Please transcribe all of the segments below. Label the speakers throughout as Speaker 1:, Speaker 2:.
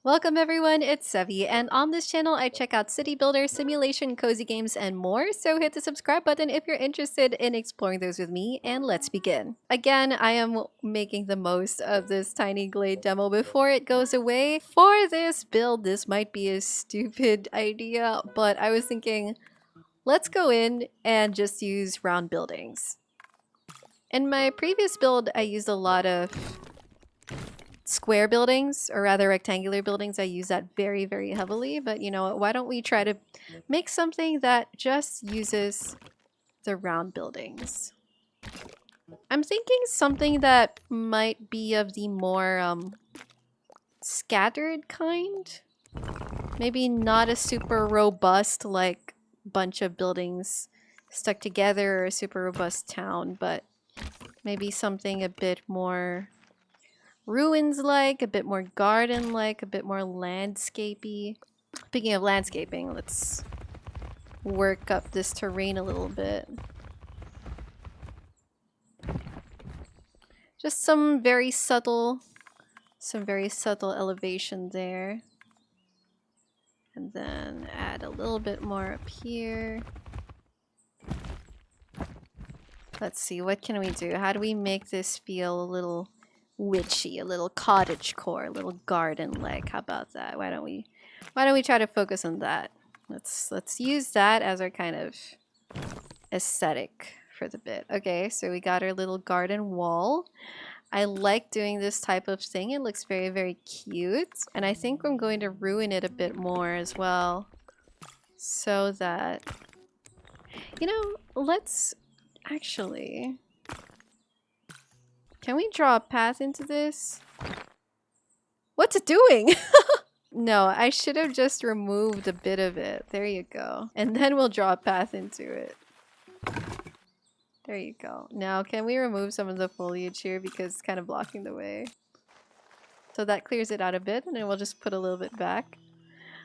Speaker 1: Welcome everyone, it's Sevy, and on this channel I check out city builder, simulation, cozy games, and more, so hit the subscribe button if you're interested in exploring those with me, and let's begin. Again, I am making the most of this tiny Glade demo before it goes away. For this build, this might be a stupid idea, but I was thinking, let's go in and just use round buildings. In my previous build, I used a lot of square buildings, or rather rectangular buildings. I use that very heavily, but you know what, why don't we try to make something that just uses the round buildings. I'm thinking something that might be of the more scattered kind. Maybe not a super robust like bunch of buildings stuck together or a super robust town, but maybe something a bit more ruins-like, a bit more garden-like, a bit more landscapey. Speaking of landscaping, let's work up this terrain a little bit. Just some very subtle elevation there. And then add a little bit more up here. Let's see, what can we do? How do we make this feel a little witchy, a little cottagecore, a little garden-like? How about that? Why don't we try to focus on that? Let's use that as our kind of aesthetic for the bit. Okay, so we got our little garden wall. I like doing this type of thing. It looks very cute, and I think I'm going to ruin it a bit more as well, so that, you know, let's actually, can we draw a path into this? What's it doing? No, I should have just removed a bit of it. There you go. And then we'll draw a path into it. There you go. Now, can we remove some of the foliage here because it's kind of blocking the way? So that clears it out a bit, and then we'll just put a little bit back.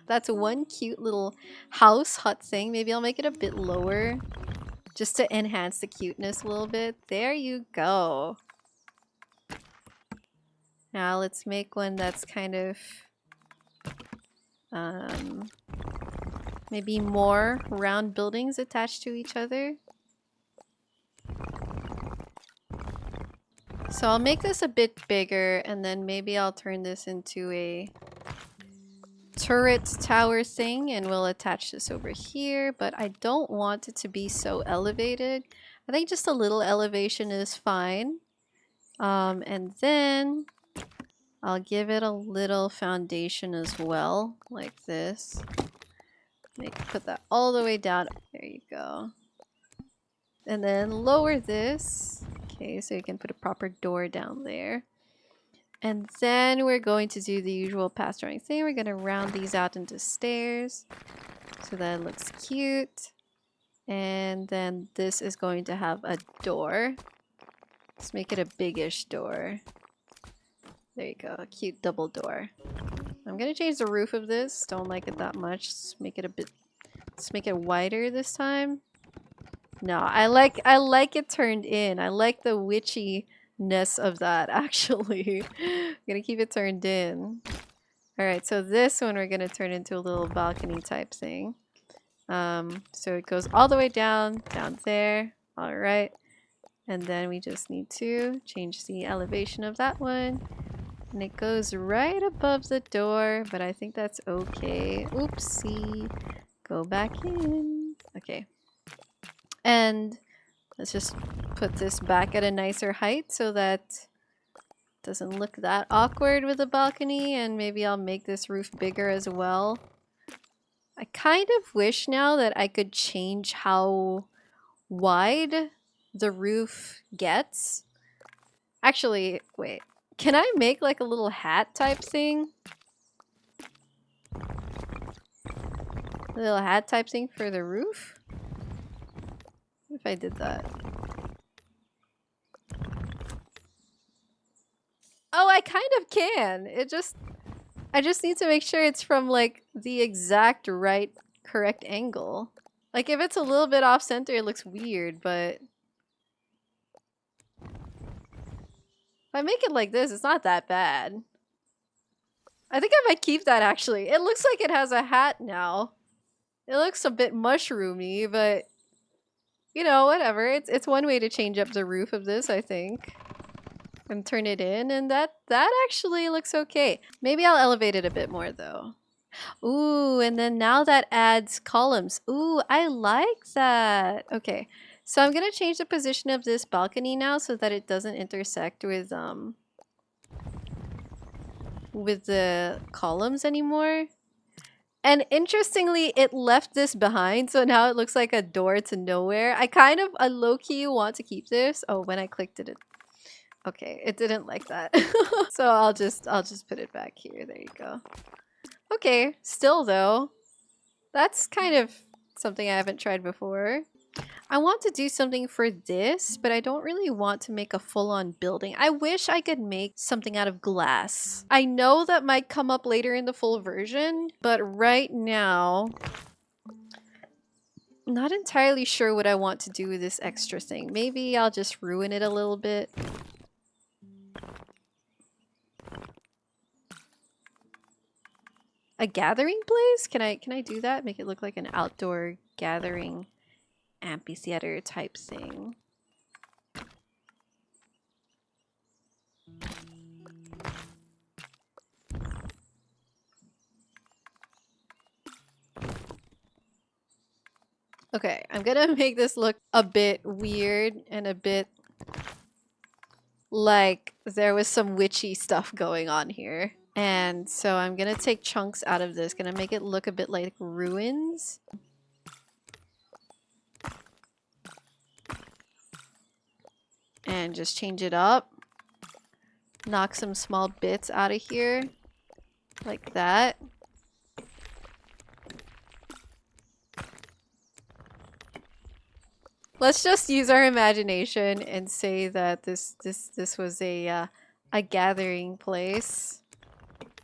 Speaker 1: That's one cute little house hut thing. Maybe I'll make it a bit lower just to enhance the cuteness a little bit. There you go. Now let's make one that's kind of maybe more round buildings attached to each other. So I'll make this a bit bigger, and then maybe I'll turn this into a turret tower thing, and we'll attach this over here, but I don't want it to be so elevated. I think just a little elevation is fine. And then I'll give it a little foundation as well, like this. Put that all the way down. There you go. And then lower this. Okay, so you can put a proper door down there. And then we're going to do the usual path drawing thing. We're going to round these out into stairs so that it looks cute. And then this is going to have a door. Let's make it a biggish door. There you go, a cute double door. I'm gonna change the roof of this. Don't like it that much. Let's make it wider this time. No, I like it turned in. I like the witchiness of that, actually. I'm gonna keep it turned in. Alright, so this one we're gonna turn into a little balcony type thing. So it goes all the way down there. Alright. And then we just need to change the elevation of that one. And it goes right above the door, but I think that's okay. Oopsie. Go back in. Okay. And let's just put this back at a nicer height so that it doesn't look that awkward with the balcony, and maybe I'll make this roof bigger as well. I kind of wish now that I could change how wide the roof gets. Actually, wait. Can I make like a little hat type thing? A little hat type thing for the roof? What if I did that? Oh, I kind of can. I just need to make sure it's from like the exact right correct angle. Like if it's a little bit off center, it looks weird, but if I make it like this, it's not that bad. I think I might keep that actually. It looks like it has a hat now. It looks a bit mushroomy, but you know, whatever. It's one way to change up the roof of this, I think. And turn it in, and that actually looks okay. Maybe I'll elevate it a bit more though. Ooh, and then now that adds columns. Ooh, I like that. Okay. So I'm gonna change the position of this balcony now so that it doesn't intersect with the columns anymore. And interestingly, it left this behind, so now it looks like a door to nowhere. I low-key want to keep this. Oh, when I clicked it, okay, it didn't like that. So I'll just put it back here. There you go. Okay, still though, that's kind of something I haven't tried before. I want to do something for this, but I don't really want to make a full-on building. I wish I could make something out of glass. I know that might come up later in the full version, but right now, not entirely sure what I want to do with this extra thing. Maybe I'll just ruin it a little bit. A gathering place? Can I do that? Make it look like an outdoor gathering amphitheater type thing. Okay, I'm gonna make this look a bit weird and a bit like there was some witchy stuff going on here. And so I'm gonna take chunks out of this, gonna make it look a bit like ruins. And just change it up. Knock some small bits out of here. Like that. Let's just use our imagination and say that this was a gathering place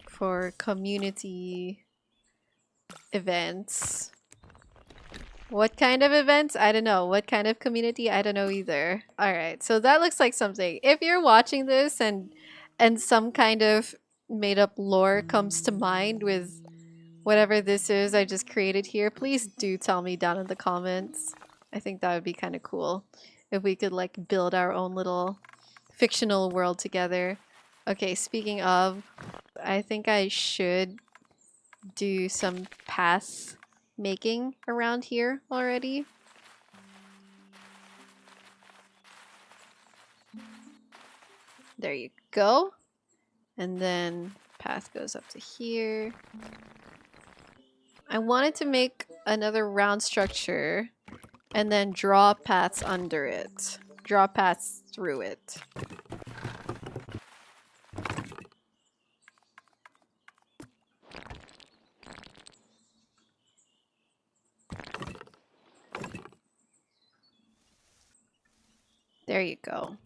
Speaker 1: for community events. What kind of events? I don't know. What kind of community? I don't know either. Alright, so that looks like something. If you're watching this and some kind of made up lore comes to mind with whatever this is I just created here, please do tell me down in the comments. I think that would be kind of cool if we could like build our own little fictional world together. Okay, speaking of, I think I should do some path making around here already. There you go. And then path goes up to here. I wanted to make another round structure and then draw paths under it. Draw paths through it. There you go.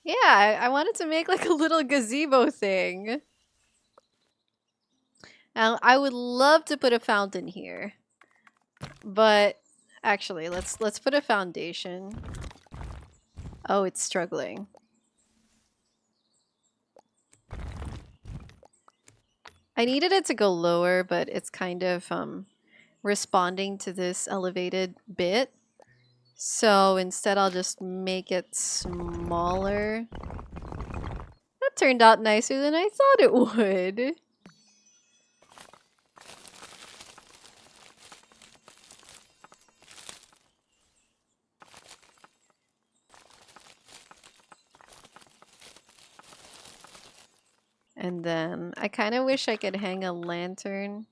Speaker 1: Yeah, I wanted to make like a little gazebo thing. Now, I would love to put a fountain here. But actually, let's put a foundation. Oh, it's struggling. I needed it to go lower, but it's kind of responding to this elevated bit. So instead I'll just make it smaller. That turned out nicer than I thought it would. And then I kind of wish I could hang a lantern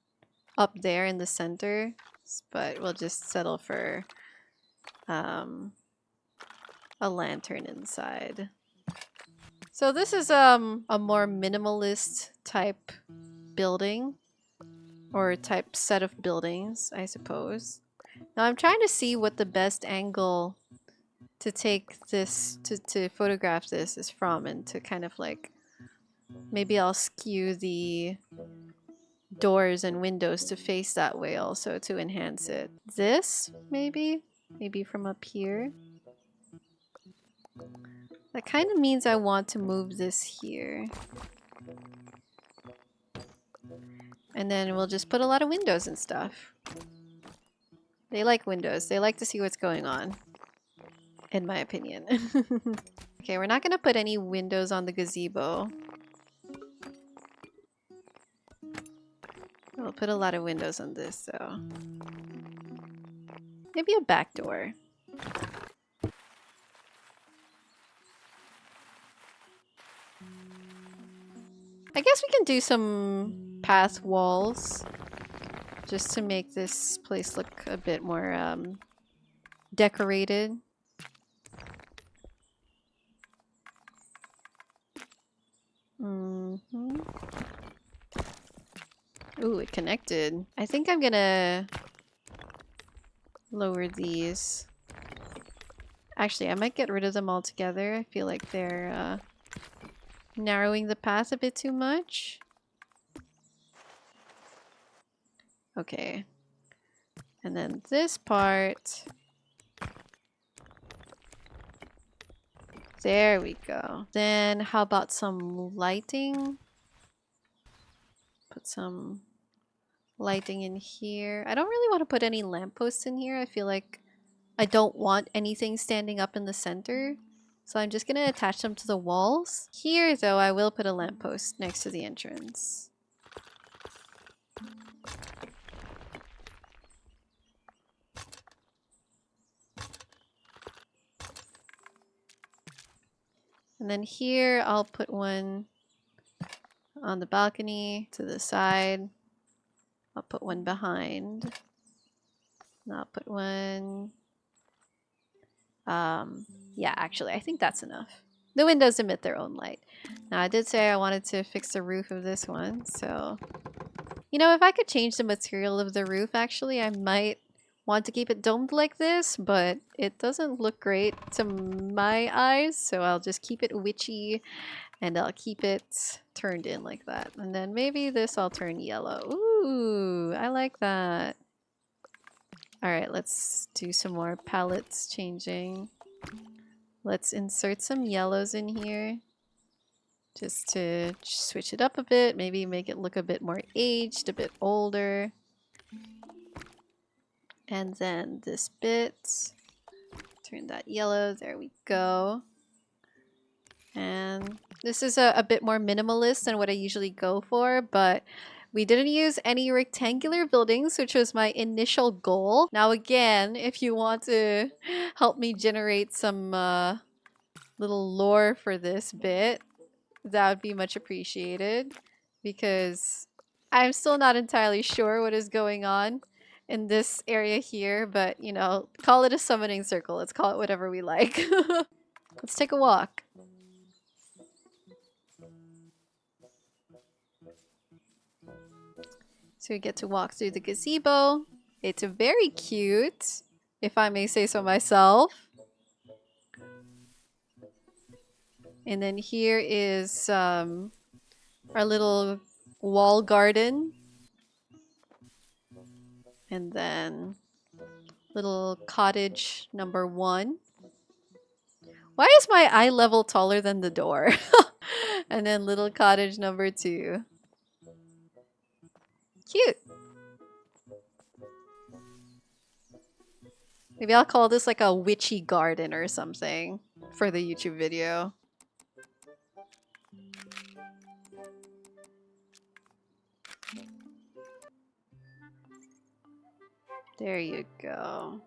Speaker 1: up there in the center, but we'll just settle for a lantern inside. So this is a more minimalist type building, or type set of buildings, I suppose. Now I'm trying to see what the best angle to take this, to photograph this is from, and to kind of like, maybe I'll skew the doors and windows to face that way also to enhance it. This, maybe? Maybe from up here? That kind of means I want to move this here. And then we'll just put a lot of windows and stuff. They like windows. They like to see what's going on. In my opinion. Okay, we're not gonna put any windows on the gazebo. We'll put a lot of windows on this, so... maybe a back door. I guess we can do some path walls just to make this place look a bit more decorated. Mm-hmm. Ooh, it connected. I think I'm gonna lower these. Actually, I might get rid of them altogether. I feel like they're narrowing the path a bit too much. Okay. And then this part. There we go. Then how about some lighting? Put some lighting in here. I don't really want to put any lampposts in here. I feel like I don't want anything standing up in the center. So I'm just going to attach them to the walls. Here, though, I will put a lamppost next to the entrance. And then here, I'll put one on the balcony to the side. I'll put one behind. And I'll put one... yeah, actually, I think that's enough. The windows emit their own light. Now, I did say I wanted to fix the roof of this one, so... you know, if I could change the material of the roof, actually, I might want to keep it domed like this, but it doesn't look great to my eyes, so I'll just keep it witchy, and I'll keep it turned in like that. And then maybe this I'll turn yellow. Ooh, I like that. Alright, let's do some more palettes changing. Let's insert some yellows in here. Just to switch it up a bit. Maybe make it look a bit more aged, a bit older. And then this bit. Turn that yellow. There we go. And this is a bit more minimalist than what I usually go for, but we didn't use any rectangular buildings, which was my initial goal. Now again, if you want to help me generate some little lore for this bit, that would be much appreciated, because I'm still not entirely sure what is going on in this area here, but you know, call it a summoning circle. Let's call it whatever we like. Let's take a walk. So we get to walk through the gazebo. It's very cute, if I may say so myself. And then here is our little wall garden. And then little cottage number 1. Why is my eye level taller than the door? And then little cottage number 2. Cute. Maybe I'll call this like a witchy garden or something for the YouTube video. There you go.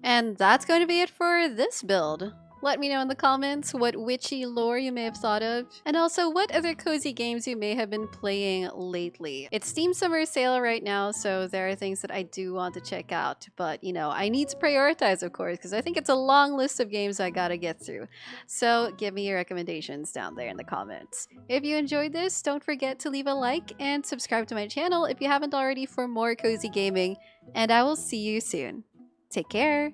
Speaker 1: And that's going to be it for this build. Let me know in the comments what witchy lore you may have thought of, and also what other cozy games you may have been playing lately. It's Steam Summer Sale right now, so there are things that I do want to check out, but you know, I need to prioritize, of course, because I think it's a long list of games I gotta get through. So give me your recommendations down there in the comments. If you enjoyed this, don't forget to leave a like and subscribe to my channel if you haven't already for more cozy gaming, and I will see you soon. Take care!